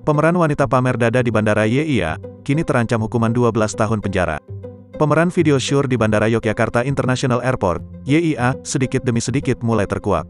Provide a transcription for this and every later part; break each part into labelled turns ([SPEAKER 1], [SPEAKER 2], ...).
[SPEAKER 1] Pemeran wanita pamer dada di Bandara YIA, kini terancam hukuman 12 tahun penjara. Pemeran video syur di Bandara Yogyakarta International Airport, YIA, sedikit demi sedikit mulai terkuak.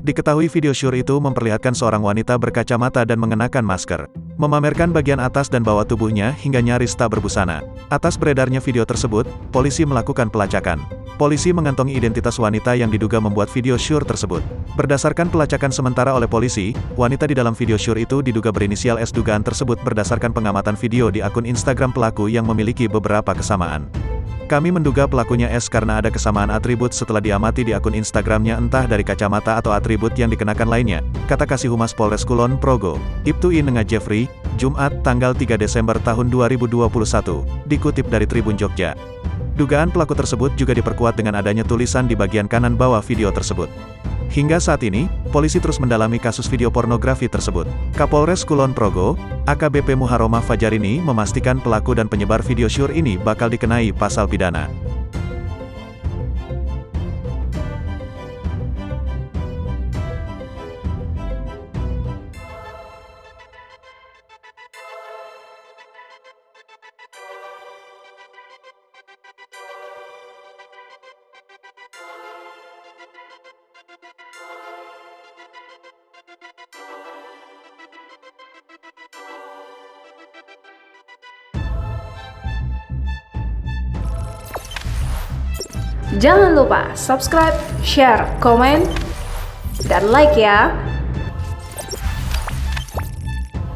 [SPEAKER 1] Diketahui video syur itu memperlihatkan seorang wanita berkacamata dan mengenakan masker, memamerkan bagian atas dan bawah tubuhnya hingga nyaris tak berbusana. Atas beredarnya video tersebut, polisi melakukan pelacakan. Polisi mengantongi identitas wanita yang diduga membuat video syur tersebut. Berdasarkan pelacakan sementara oleh polisi, wanita di dalam video syur itu diduga berinisial S. Dugaan tersebut berdasarkan pengamatan video di akun Instagram pelaku yang memiliki beberapa kesamaan. Kami menduga pelakunya S karena ada kesamaan atribut setelah diamati di akun Instagramnya entah dari kacamata atau atribut yang dikenakan lainnya, kata Kasih Humas Polres Kulon Progo, Ibtu Inenga Jeffrey, Jumat, tanggal 3 Desember tahun 2021, dikutip dari Tribun Jogja. Dugaan pelaku tersebut juga diperkuat dengan adanya tulisan di bagian kanan bawah video tersebut. Hingga saat ini, polisi terus mendalami kasus video pornografi tersebut. Kapolres Kulon Progo, AKBP Muharomah Fajarini memastikan pelaku dan penyebar video syur ini bakal dikenai pasal pidana.
[SPEAKER 2] Jangan lupa subscribe, share, komen, dan like ya.